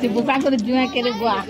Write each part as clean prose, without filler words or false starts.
से बुका कर जुआ करे बुआ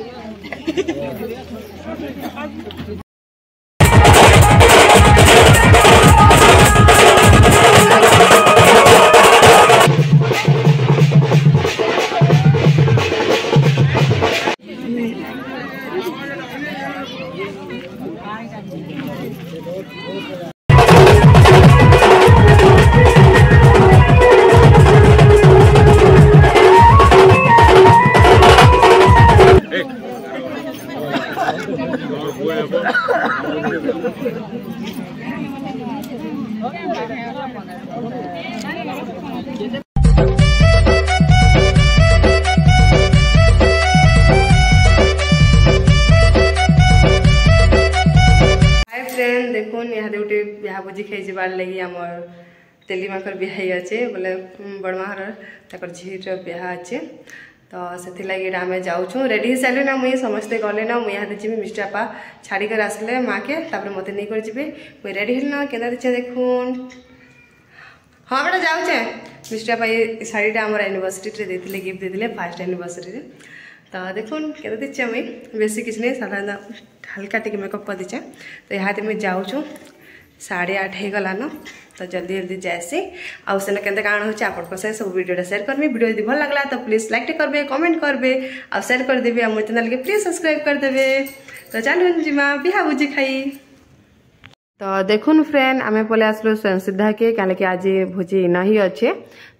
देखुन यहाँ गोटे बिहा भोजी खाई जबार लगी आमर तेली माकर बिहा अच्छे बोले बड़मार तक झीर बिहा अच्छे तो से लगे आम जाऊँ रेडी हो सारे ना मुई समस्ते गले ना मुई यहाँ जी मिस्टर आपा छाड़कर आसले माँ के मत नहीं कर जी मुई रेडी हल ना के देखुन हाँ बेटा जाऊे मिस्टर आपा ये शाढ़ीटा आम एनिवर्सरी देते गिफ्ट देते फास्ट एनिवर्सरी तो देखुन के दीचे मुई बेसी किसी नहीं साधारण हल्का टी मेकअप कर दीचे तो यहाँ मुझे जाऊँ 8:30 हो गलान तो जल्दी जल्दी जाएसी आउ से के काण हो आप सब वीडियो शेयर करमी वीडियो यदि भल लगला तो प्लीज लाइक करबे कमेंट करबे आ शेयर कर देबे मोर चैनल के प्लीज सब्सक्राइब कर देबे तो चलो जीमा बिहा भोजी खाई तो देखुन फ्रेंड आमे पले आसलो स्वयं सिद्धा के क्या आज भोजी इना ही अच्छे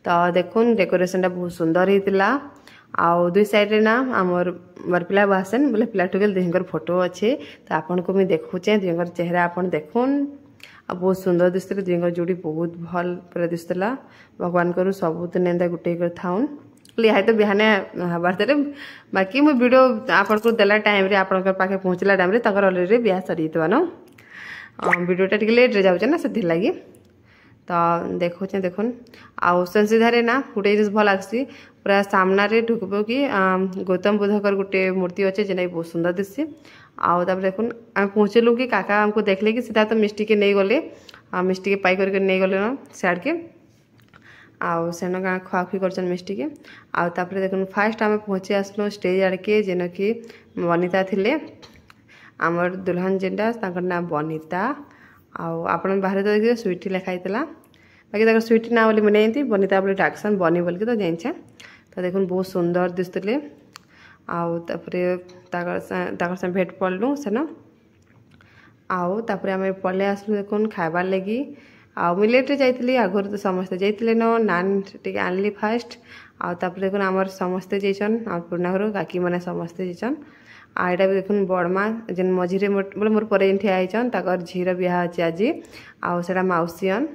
तो देखुन डेकोरेशन बहुत सुंदर होता आउ दुई साइड ना आमर मोर पिला बासन बोले पिला टुगेल दुहर फोटो अच्छे तो आपन को मुझे देखुचे दुहर चेहरा आपन देखुन आ बहुत सुंदर दिसते दुहर जोड़ी बहुत भल पूरा दिसला भगवान करू सबुदिन एंता गुटे कर थाउन यहाँ तो बिहाने हबार बाकी मुझे वीडियो आपन को देला टाइम रे आपन पाखे पहुँचला टाइम रे अलरेडी बिहा सरी न वीडियोटा टिके लेट रे जाऊे ना से लगी तो देखुचे देखुन आउ संसीधारे ना गोटे जिन भल लग्सी पूरा सामने ढुकब कि गौतम बुद्धकर गोटे मूर्ति अच्छे जेना बहुत सुंदर दिसी आउ देखुन आम पहुँचलु कि काका आमको देखले कि सीधा तो मिष्टी के नहीं गले मिष्टी के पाई करके नहीं गले ना सियाड़ के आउ सेन गाँ खुआखुई कर मिष्टी के आउ देखुन फास्ट आम पहुँची आसलु स्टेज आड़ के जेन कि बनिता थिले आमर दुल्हन जेनटा तांकर नाम बनिता आउ आपण बाहर तो देखिए स्वीटी लिखाई बाकी तक स्वीटी ना बोली मुझे बनिता बोले डाकसन बनी बोल के तो जाइछे तो देखुन बहुत सुंदर दिसते आउे से भेट पड़लु सेन आउे आम पले आसलु देखुन खाबार लगी आउ मुझे लेट्रे जाइली आगुरी तो समस्ते जाइले न नान टे आनली फास्ट आउे देखुन आमर समस्ते जाइछन आम पुर्णा घर काकी मैंने समस्ते जाइछन आईटा भी देखुन बड़मा जेन मझीरे बोले मोर पर ठिया होइछन झीर बिहा अच्छे आज आउ से मौसीन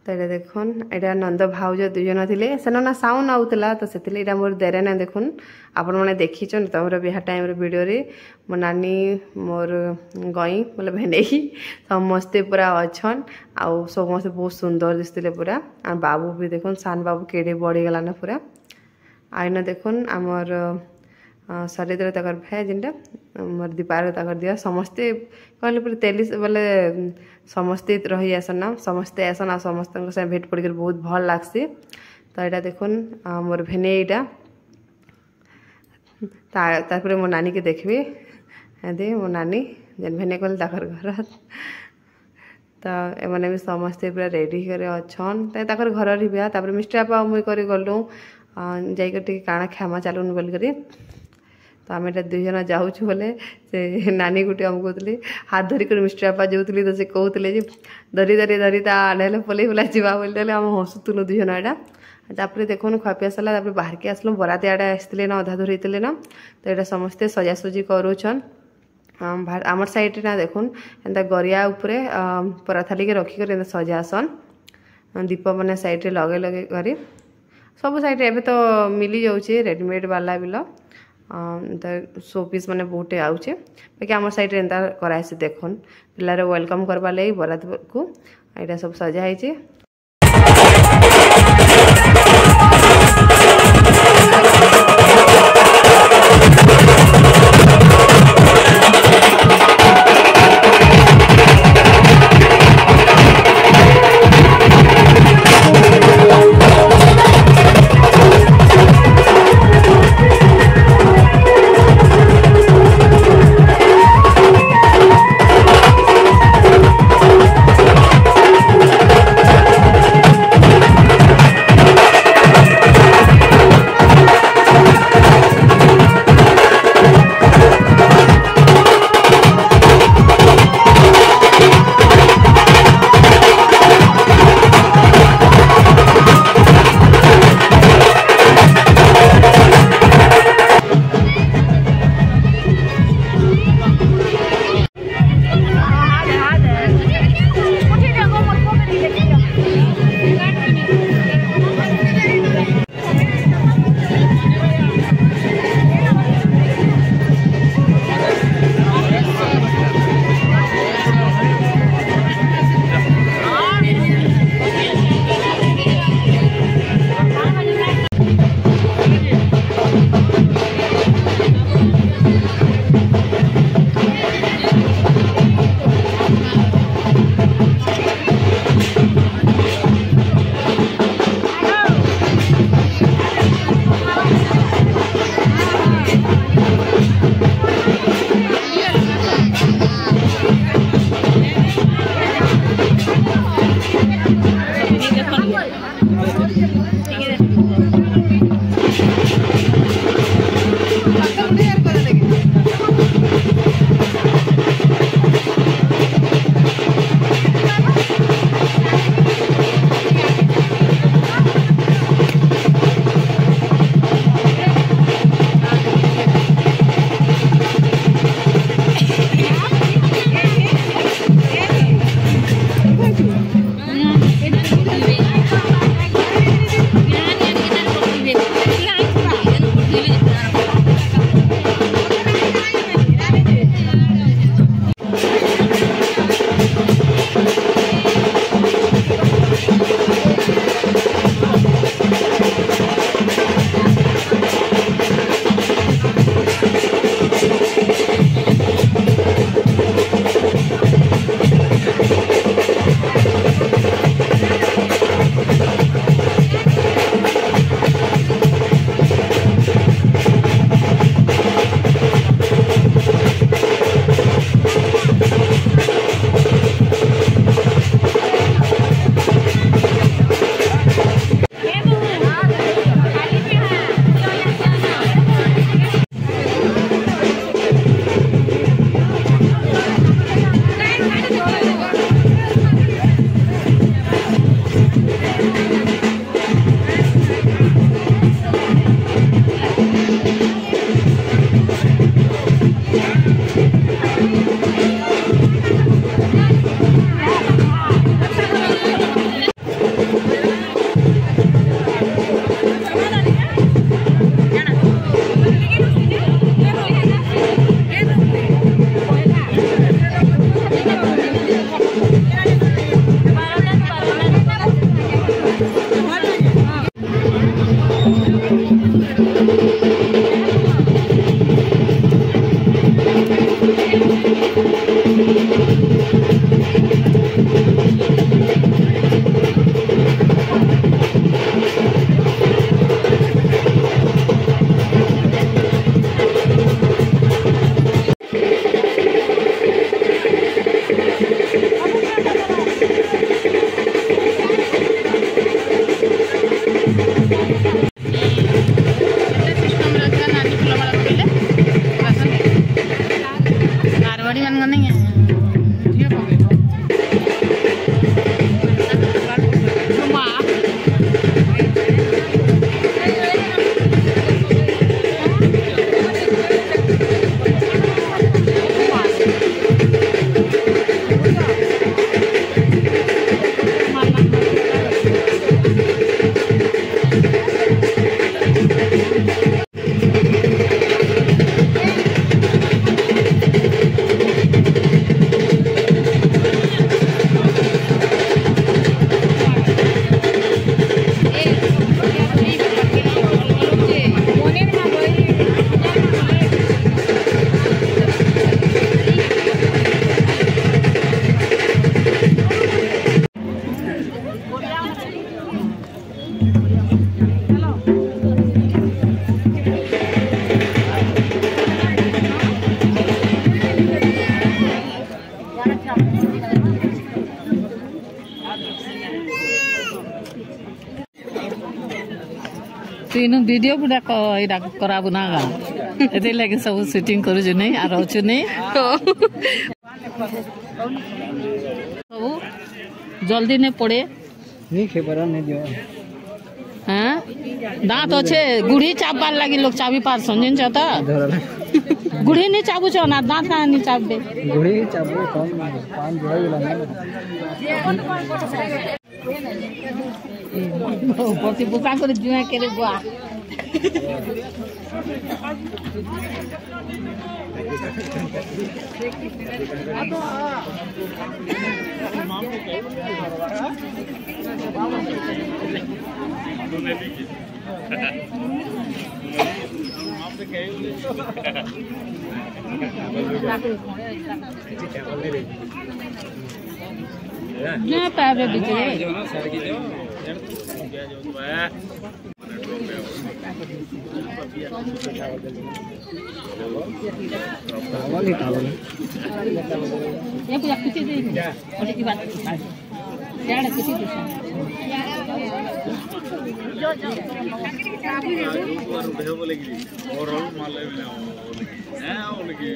तो ये देखुन यहाँ नंद भाउज दुजन थे सेन ना साउंड आउला तो से मोर देरे ना देखुन आपण मैंने देखीचन तुम बिहा टाइम वीडियो रे मो नानी मोर गई बोले भेने समस्ते पूरा अच्छन आउ समस्ते बहुत सुंदर दिसते पूरा आ बाबू भी देखुन सान बाबू केड़े बढ़ीगला ना पूरा आईना देखुन आमर शरीर तक भाई जेनटा मोर दीपार तक दिया समस्ते कहले पूरे तेली बोले समस्ते रही आसन ना समस्ते आसन आ समस्त भेट पड़ बहुत भल लगसी तो यहाँ देखुन मोर भेने यहाँ मो नानी के देखबी दे मो नानी जेन भेने कहले ताकर घर तो एमने भी समस्ते पूरा रेडी करे अच्छन ताकर घर बिहा मिस्टर आपा मुई कर गलु जाकर काଣା खामा चलुन बोल तो आम एटा दुई जन जाऊँ बोले से नानी गुटे आम कहते हाथ धरिक मिस्टर आपा जो तो से कहते धरी धरी धरी आड़े पलि बोला जा बोले आम हसुलु दुई जन यहाँ देखुन खुआपिया सरला बाहर के आसलु बराती आड़े आसते ना अधा धरी ना तो यहाँ समस्ते सजासुजी करूछन आमर साइड ना देखुन एंता गरिया उपरे पराथाली के रखिक सजासन दीप मैंने साइड रे लगे लगे करी सब साइड एवं तो मिली जाऊे रेडीमेड वाला बिल शो पीस मैंने बहुटे आउचे बाकी आम साइड एंता कराई देखुन पिलार वेलकम करवा लगी बरात को यहाँ सब सजाई तीन वीडियो बुढ़ा कराबू ना गा एते लगे सब शूटिंग करू जो नहीं आरो छु नहीं सब जल्दी ने पड़े नहीं खबर नहीं दियो हां दांत अच्छे गुड़ी चापबार लगी लोग चाबी पार समझन छता गुड़ी नहीं चाबू छ ना दांत ना नहीं चाबे गुड़ी चाबू कम पान जोड़ा ना पति बुका कर जुआ करे बुआ ना पैर बिचरे ये पूजा किसी दे और की बात यार किसी दे जो जो बोलेगी और माल ले हैं बोलेगी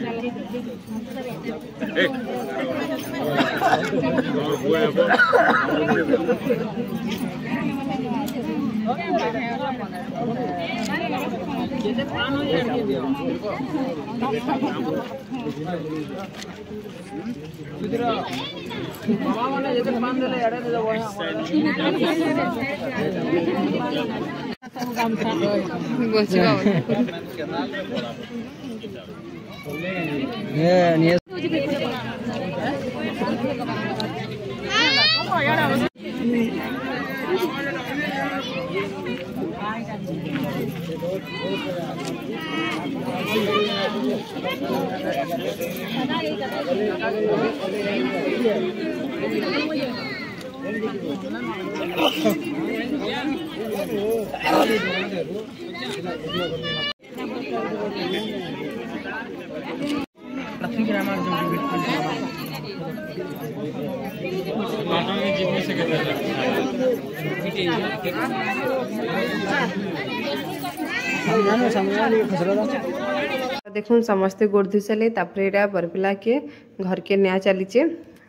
एक देखुन समस्ते गोड़ धोई सारे तापर बरपिला के घर के निया चली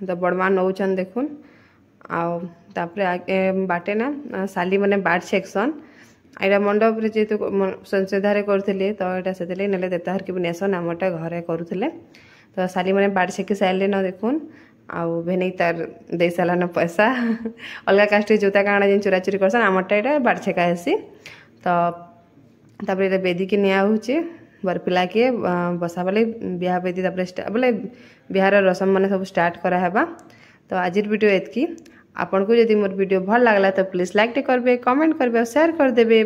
तो बड़मा नौचन देखुन आगे बाटे ना साली मैंने बाट सेक्शन यहाँ मंडप जेहतु संसधारे करते तो यहाँ से ना देवताहर के नेसन आमटा घरे करूले तो साली मैंने बाट सेकी सारे न देखुन आउ भेने तार दे सारान पैसा अलग कास्ट जोता काଣା जेन चोरा चोरी करसन आमटा यहाँ बाट छेका हेसी तो बेदी के निया होचे बरपिला के बसा बेले बिहा बेदी बोले बिहार रसम मैंने सब स्टार्ट करावा तो आज वीडियो एतकी आपन को जदि मोर वीडियो भल लागला तो प्लीज लाइक करेंगे कमेंट करेंगे और शेयर कर देबे।